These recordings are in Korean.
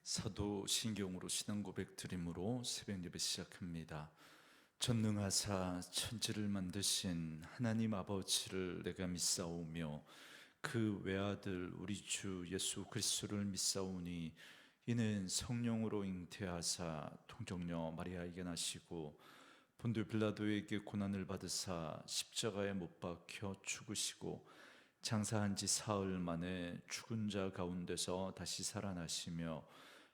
사도신경으로 신앙 고백 드림으로 새벽 예배 시작합니다. 전능하사 천지를 만드신 하나님 아버지를 내가 믿사오며 그 외아들 우리 주 예수 그리스도를 믿사오니 이는 성령으로 잉태하사 동정녀 마리아에게 나시고 본디오 빌라도에게 고난을 받으사 십자가에 못 박혀 죽으시고 장사한 지 사흘 만에 죽은 자 가운데서 다시 살아나시며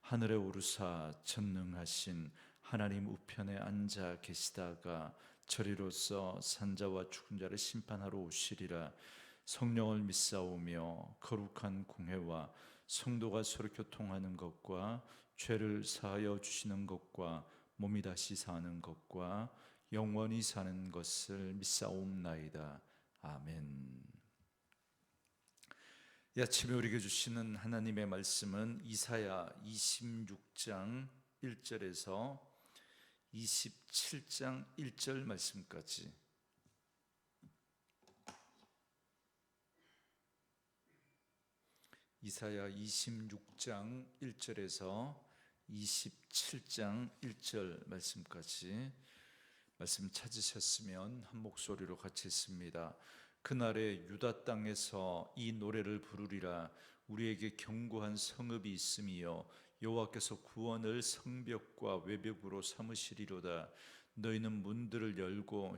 하늘에 오르사 전능하신 하나님 우편에 앉아 계시다가 저리로서 산자와 죽은 자를 심판하러 오시리라. 성령을 믿사오며 거룩한 공회와 성도가 서로 교통하는 것과 죄를 사하여 주시는 것과 몸이 다시 사는 것과 영원히 사는 것을 믿사옵나이다. 아멘. 이 아침에 우리에게 주시는 하나님의 말씀은 이사야 26장 1절에서 27장 1절 말씀까지, 이사야 26장 1절에서 27장 1절 말씀까지 말씀 찾으셨으면 한 목소리로 같이 읽습니다. 그날에 유다 땅에서 이 노래를 부르리라. 우리에게 견고한 성읍이 있음이여 여호와께서 구원을 성벽과 외벽으로 삼으시리로다. 너희는 문들을 열고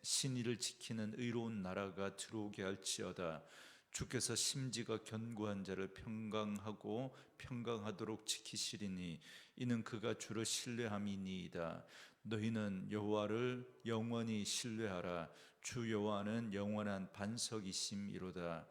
신의를 지키는 의로운 나라가 들어오게 할지어다. 주께서 심지가 견고한 자를 평강하고 평강하도록 지키시리니 이는 그가 주를 신뢰함이니이다. 너희는 여호와를 영원히 신뢰하라. 주 여호와는 영원한 반석이심이로다.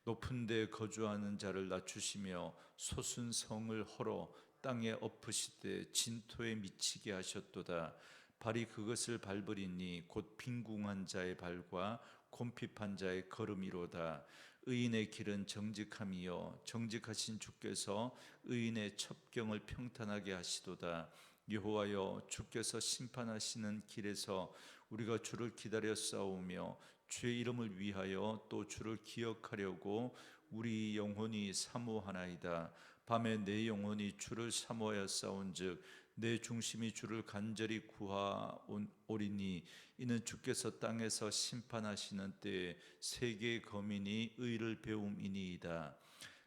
높은 데 거주하는 자를 낮추시며 솟은 성을 헐어 땅에 엎으시되 진토에 미치게 하셨도다. 발이 그것을 밟으리니 곧 빈궁한 자의 발과 곰핍한 자의 걸음이로다. 의인의 길은 정직함이요 정직하신 주께서 의인의 첩경을 평탄하게 하시도다. 여호와여, 주께서 심판하시는 길에서 우리가 주를 기다려 싸우며 주의 이름을 위하여 또 주를 기억하려고 우리 영혼이 사모하나이다. 밤에 내 영혼이 주를 사모하여 싸운즉 내 중심이 주를 간절히 구하오리니 이는 주께서 땅에서 심판하시는 때에 세계의 거민이 의를 배움이니이다.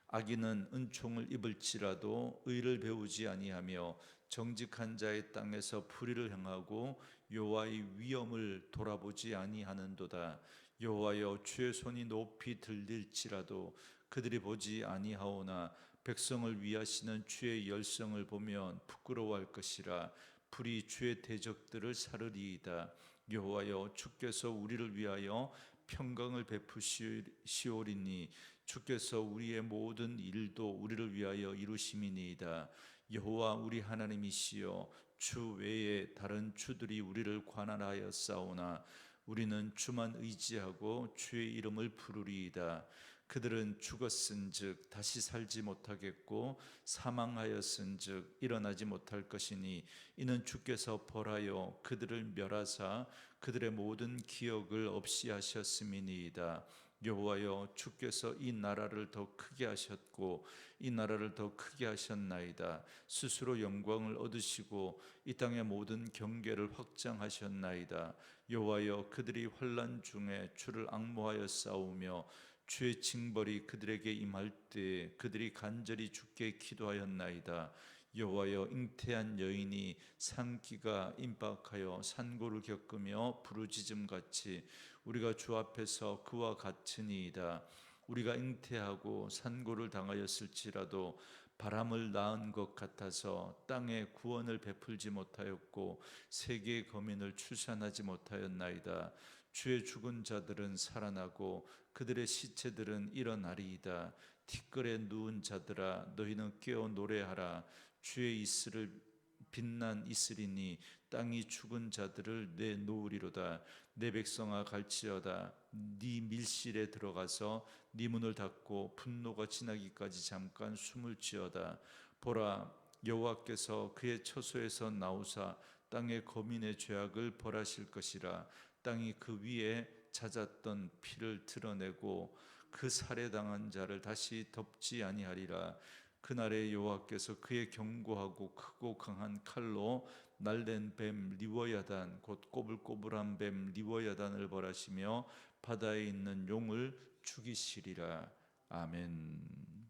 악인은 은총을 입을지라도 의를 배우지 아니하며 정직한 자의 땅에서 불의를 행하고 여호와의 위엄을 돌아보지 아니하는도다. 여호와여, 주의 손이 높이 들릴지라도 그들이 보지 아니하오나 백성을 위하시는 주의 열성을 보면 부끄러워할 것이라. 불이 주의 대적들을 사르리이다. 여호와여, 주께서 우리를 위하여 평강을 베푸시오리니 주께서 우리의 모든 일도 우리를 위하여 이루심이니이다. 여호와 우리 하나님이시여, 주 외에 다른 주들이 우리를 관할하여 싸우나 우리는 주만 의지하고 주의 이름을 부르리이다. 그들은 죽었은즉 다시 살지 못하겠고 사망하였은즉 일어나지 못할 것이니 이는 주께서 벌하여 그들을 멸하사 그들의 모든 기억을 없이 하셨음이니이다. 여호와여, 주께서 이 나라를 더 크게 하셨고 이 나라를 더 크게 하셨나이다. 스스로 영광을 얻으시고 이 땅의 모든 경계를 확장하셨나이다. 여호와여, 그들이 환난 중에 주를 앙모하여 싸우며 주의 징벌이 그들에게 임할 때에 그들이 간절히 주께 기도하였나이다. 여호와여, 잉태한 여인이 산기가 임박하여 산고를 겪으며 부르짖음같이 우리가 주 앞에서 그와 같으니이다. 우리가 잉태하고 산고를 당하였을지라도 바람을 낳은 것 같아서 땅에 구원을 베풀지 못하였고 세계의 거민을 출산하지 못하였나이다. 주의 죽은 자들은 살아나고 그들의 시체들은 일어나리이다. 티끌에 누운 자들아, 너희는 깨어 노래하라. 주의 이슬을 빛난 이슬이니 땅이 죽은 자들을 내놓으리로다. 내 백성아, 갈지어다. 네 밀실에 들어가서 네 문을 닫고 분노가 지나기까지 잠깐 숨을 지어다. 보라, 여호와께서 그의 처소에서 나오사 땅의 거민의 죄악을 벌하실 것이라. 땅이 그 위에 잦았던 피를 드러내고 그 살해당한 자를 다시 덮지 아니하리라. 그날에 여호와께서 그의 견고하고 크고 강한 칼로 날랜 뱀 리워야단 곧 꼬불꼬불한 뱀 리워야단을 벌하시며 바다에 있는 용을 죽이시리라. 아멘.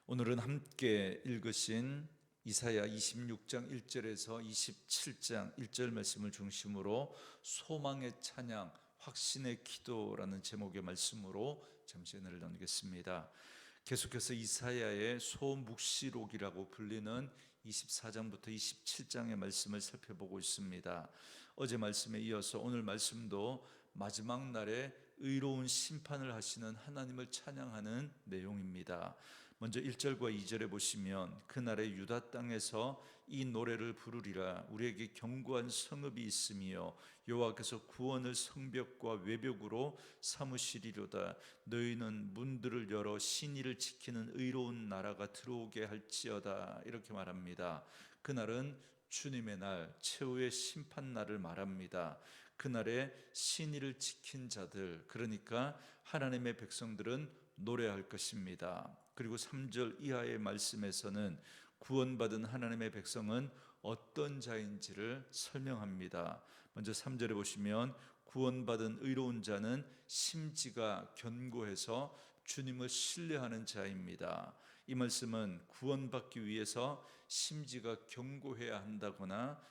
오늘은 함께 읽으신 이사야 26장 1절에서 27장 1절 말씀을 중심으로 소망의 찬양, 확신의 기도라는 제목의 말씀으로 잠시 은혜를 나누겠습니다. 계속해서 이사야의 소묵시록이라고 불리는 24장부터 27장의 말씀을 살펴보고 있습니다. 어제 말씀에 이어서 오늘 말씀도 마지막 날에 의로운 심판을 하시는 하나님을 찬양하는 내용입니다. 먼저 1절과 2절에 보시면 그날에 유다 땅에서 이 노래를 부르리라. 우리에게 견고한 성읍이 있으며 여호와께서 구원을 성벽과 외벽으로 삼으시리로다. 너희는 문들을 열어 신의를 지키는 의로운 나라가 들어오게 할지어다. 이렇게 말합니다. 그날은 주님의 날, 최후의 심판 날을 말합니다. 그날에 신의를 지킨 자들, 그러니까 하나님의 백성들은 노래할 것입니다. 그리고 3절 이하의 말씀에서는 구원받은 하나님의 백성은 어떤 자인지를 설명합니다. 먼저 3절에 보시면 구원받은 의로운 자는 심지가 견고해서 주님을 신뢰하는 자입니다. 이 말씀은 구원받기 위해서 심지가 견고해야 한다거나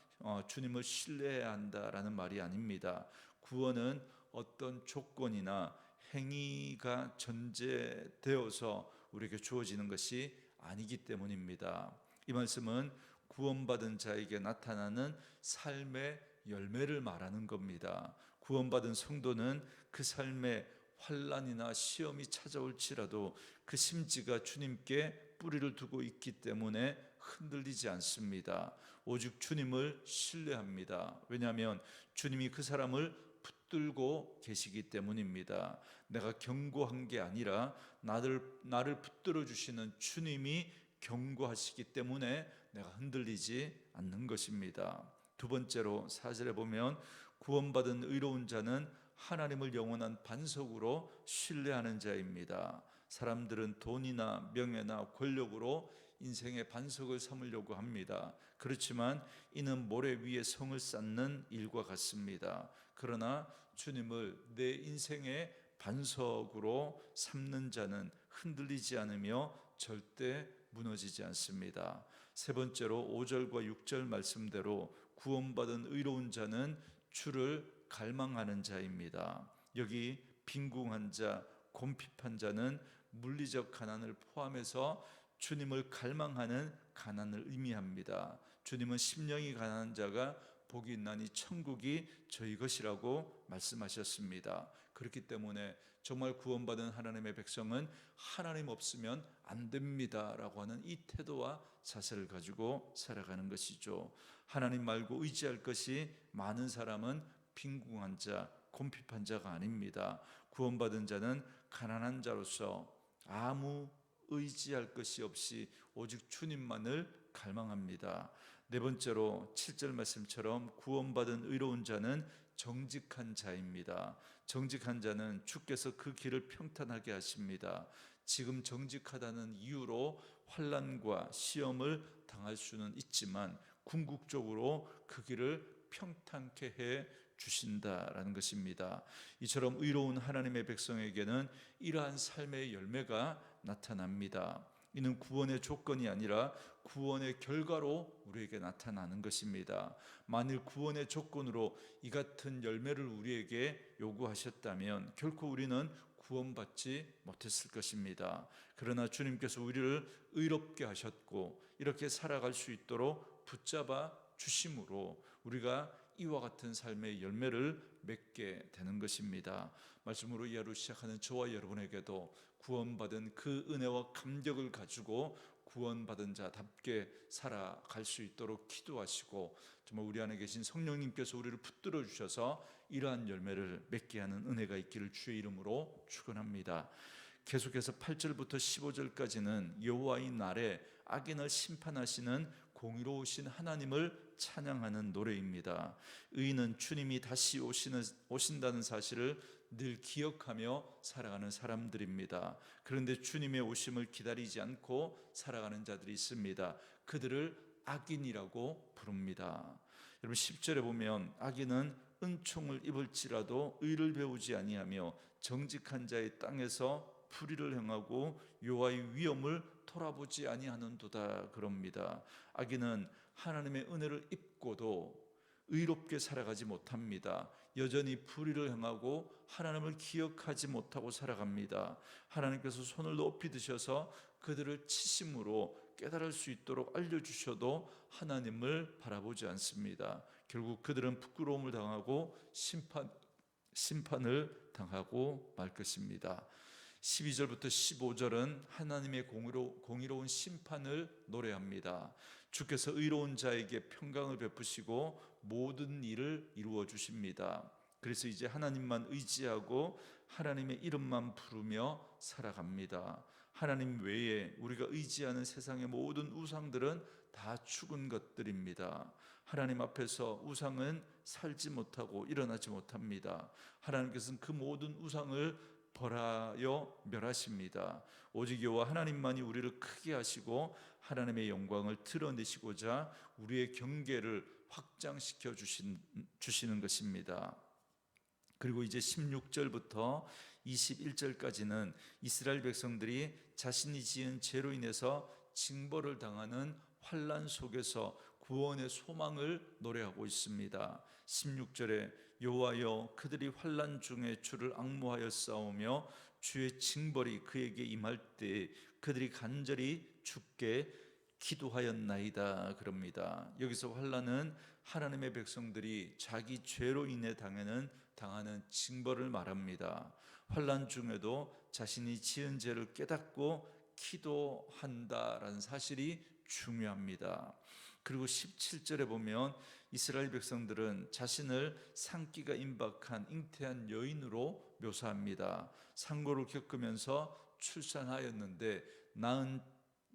주님을 신뢰해야 한다라는 말이 아닙니다. 구원은 어떤 조건이나 행위가 전제되어서 우리에게 주어지는 것이 아니기 때문입니다. 이 말씀은 구원받은 자에게 나타나는 삶의 열매를 말하는 겁니다. 구원받은 성도는 그 삶에 환난이나 시험이 찾아올지라도 그 심지가 주님께 뿌리를 두고 있기 때문에 흔들리지 않습니다. 오직 주님을 신뢰합니다. 왜냐하면 주님이 그 사람을 붙들고 계시기 때문입니다. 내가 견고한 게 아니라 나를 붙들어 주시는 주님이 견고하시기 때문에 내가 흔들리지 않는 것입니다. 두 번째로 4절에 보면 구원받은 의로운 자는 하나님을 영원한 반석으로 신뢰하는 자입니다. 사람들은 돈이나 명예나 권력으로 인생의 반석을 삼으려고 합니다. 그렇지만 이는 모래 위에 성을 쌓는 일과 같습니다. 그러나 주님을 내 인생의 반석으로 삼는 자는 흔들리지 않으며 절대 무너지지 않습니다. 세 번째로 5절과 6절 말씀대로 구원받은 의로운 자는 주를 갈망하는 자입니다. 여기 빈궁한 자, 곰핍한 자는 물리적 가난을 포함해서 주님을 갈망하는 가난을 의미합니다. 주님은 심령이 가난한 자가 복이 있나니 천국이 저희 것이라고 말씀하셨습니다. 그렇기 때문에 정말 구원받은 하나님의 백성은 하나님 없으면 안 됩니다라고 하는 이 태도와 자세를 가지고 살아가는 것이죠. 하나님 말고 의지할 것이 많은 사람은 빈궁한 자, 곰핍한 자가 아닙니다. 구원받은 자는 가난한 자로서 아무 의지할 것이 없이 오직 주님만을 갈망합니다. 네 번째로 7절 말씀처럼 구원받은 의로운 자는 정직한 자입니다. 정직한 자는 주께서 그 길을 평탄하게 하십니다. 지금 정직하다는 이유로 환난과 시험을 당할 수는 있지만 궁극적으로 그 길을 평탄케 해 주신다라는 것입니다. 이처럼 의로운 하나님의 백성에게는 이러한 삶의 열매가 나타납니다. 이는 구원의 조건이 아니라 구원의 결과로 우리에게 나타나는 것입니다. 만일 구원의 조건으로 이 같은 열매를 우리에게 요구하셨다면 결코 우리는 구원받지 못했을 것입니다. 그러나 주님께서 우리를 의롭게 하셨고 이렇게 살아갈 수 있도록 붙잡아 주심으로 우리가 이와 같은 삶의 열매를 맺게 되는 것입니다. 말씀으로 이 하루 시작하는 저와 여러분에게도 구원받은 그 은혜와 감격을 가지고 구원받은 자답게 살아갈 수 있도록 기도하시고 정말 우리 안에 계신 성령님께서 우리를 붙들어 주셔서 이러한 열매를 맺게 하는 은혜가 있기를 주의 이름으로 축원합니다. 계속해서 8절부터 15절까지는 여호와의 날에 악인을 심판하시는 공의로우신 하나님을 찬양하는 노래입니다. 의인은 주님이 다시 오신다는 사실을 늘 기억하며 살아가는 사람들입니다. 그런데 주님의 오심을 기다리지 않고 살아가는 자들이 있습니다. 그들을 악인이라고 부릅니다. 여러분 10절에 보면 악인은 은총을 입을지라도 의를 배우지 아니하며 정직한 자의 땅에서 불의를 행하고 여호와의 위엄을 돌아보지 아니하는도다 그럽니다. 악인은 하나님의 은혜를 입고도 의롭게 살아가지 못합니다. 여전히 불의를 행하고 하나님을 기억하지 못하고 살아갑니다. 하나님께서 손을 높이 드셔서 그들을 치심으로 깨달을 수 있도록 알려주셔도 하나님을 바라보지 않습니다. 결국 그들은 부끄러움을 당하고 심판을 당하고 말 것입니다. 12절부터 15절은 하나님의 공의로운 심판을 노래합니다. 주께서 의로운 자에게 평강을 베푸시고 모든 일을 이루어 주십니다. 그래서 이제 하나님만 의지하고 하나님의 이름만 부르며 살아갑니다. 하나님 외에 우리가 의지하는 세상의 모든 우상들은 다 죽은 것들입니다. 하나님 앞에서 우상은 살지 못하고 일어나지 못합니다. 하나님께서는 그 모든 우상을 벌하여 멸하십니다. 오직 여호와 하나님만이 우리를 크게 하시고 하나님의 영광을 드러내시고자 우리의 경계를 확장시켜 주시는 것입니다. 그리고 이제 16절부터 21절까지는 이스라엘 백성들이 자신이 지은 죄로 인해서 징벌을 당하는 환난 속에서 구원의 소망을 노래하고 있습니다. 16절에 여호와여 그들이 환난 중에 주를 앙모하여 싸우며 주의 징벌이 그에게 임할 때 그들이 간절히 주께 기도하였나이다 그럽니다. 여기서 환난은 하나님의 백성들이 자기 죄로 인해 당하는 징벌을 말합니다. 환난 중에도 자신이 지은 죄를 깨닫고 기도한다라는 사실이 중요합니다. 그리고 17절에 보면 이스라엘 백성들은 자신을 산기가 임박한 잉태한 여인으로 묘사합니다. 상고를 겪으면서 출산하였는데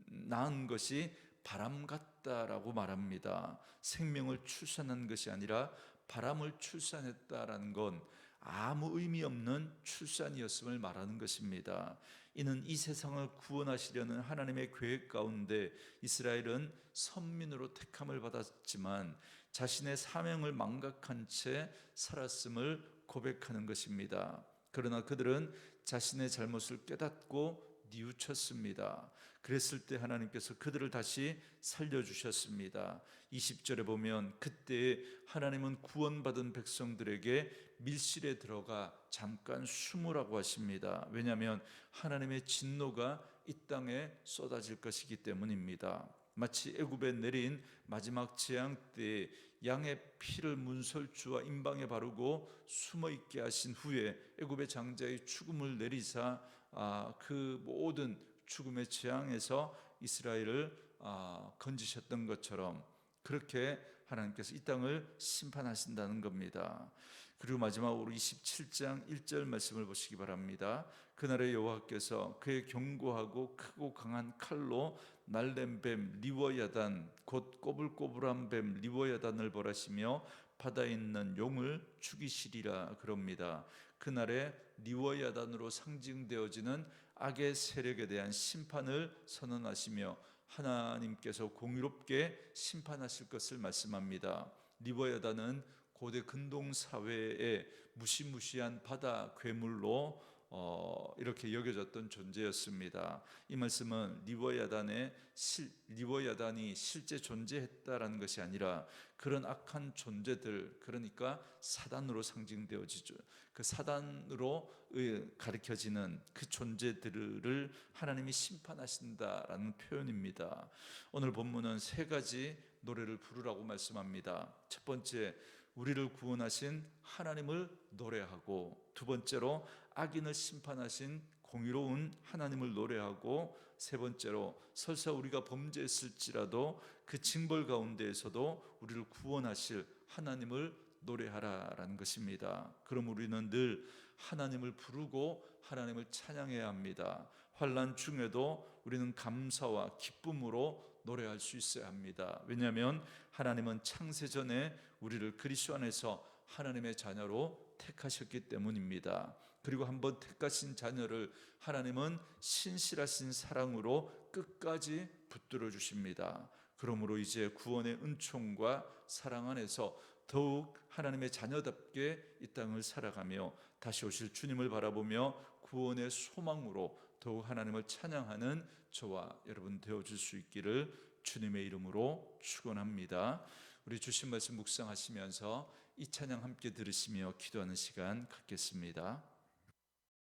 낳은 것이 바람 같다라고 말합니다. 생명을 출산한 것이 아니라 바람을 출산했다라는 건 아무 의미 없는 출산이었음을 말하는 것입니다. 이는 이 세상을 구원하시려는 하나님의 계획 가운데 이스라엘은 선민으로 택함을 받았지만 자신의 사명을 망각한 채 살았음을 고백하는 것입니다. 그러나 그들은 자신의 잘못을 깨닫고 뉘우쳤습니다. 그랬을 때 하나님께서 그들을 다시 살려주셨습니다. 20절에 보면 그때 하나님은 구원받은 백성들에게 밀실에 들어가 잠깐 숨으라고 하십니다. 왜냐하면 하나님의 진노가 이 땅에 쏟아질 것이기 때문입니다. 마치 애굽에 내린 마지막 재앙 때 양의 피를 문설주와 임방에 바르고 숨어있게 하신 후에 애굽의 장자의 죽음을 내리사 그 모든 죽음의 재앙에서 이스라엘을 건지셨던 것처럼 그렇게 하나님께서 이 땅을 심판하신다는 겁니다. 그리고 마지막으로 27장 1절 말씀을 보시기 바랍니다. 그날에 여호와께서 그의 견고하고 크고 강한 칼로 날랜 뱀 리워야단 곧 꼬불꼬불한 뱀 리워야단을 벌하시며 바다에 있는 용을 죽이시리라 그럽니다. 그날에 리워야단으로 상징되어지는 악의 세력에 대한 심판을 선언하시며 하나님께서 공의롭게 심판하실 것을 말씀합니다. 리워야단은 고대 근동 사회의 무시무시한 바다 괴물로 이렇게 여겨졌던 존재였습니다. 이 말씀은 리워야단이 실제 존재했다라는 것이 아니라 그런 악한 존재들, 그러니까 사단으로 상징되어지죠. 그 사단으로 가리켜지는 그 존재들을 하나님이 심판하신다라는 표현입니다. 오늘 본문은 세 가지 노래를 부르라고 말씀합니다. 첫 번째, 우리를 구원하신 하나님을 노래하고, 두 번째로 악인을 심판하신 공의로운 하나님을 노래하고, 세 번째로 설사 우리가 범죄했을지라도 그 징벌 가운데에서도 우리를 구원하실 하나님을 노래하라라는 것입니다. 그럼 우리는 늘 하나님을 부르고 하나님을 찬양해야 합니다. 환난 중에도 우리는 감사와 기쁨으로 노래할 수 있어야 합니다. 왜냐하면 하나님은 창세전에 우리를 그리스도 안에서 하나님의 자녀로 택하셨기 때문입니다. 그리고 한번 택하신 자녀를 하나님은 신실하신 사랑으로 끝까지 붙들어 주십니다. 그러므로 이제 구원의 은총과 사랑 안에서 더욱 하나님의 자녀답게 이 땅을 살아가며 다시 오실 주님을 바라보며 구원의 소망으로 더욱 하나님을 찬양하는 저와 여러분 되어줄 수 있기를 주님의 이름으로 축원합니다. 우리 주신 말씀 묵상하시면서 이 찬양 함께 들으시며 기도하는 시간 갖겠습니다.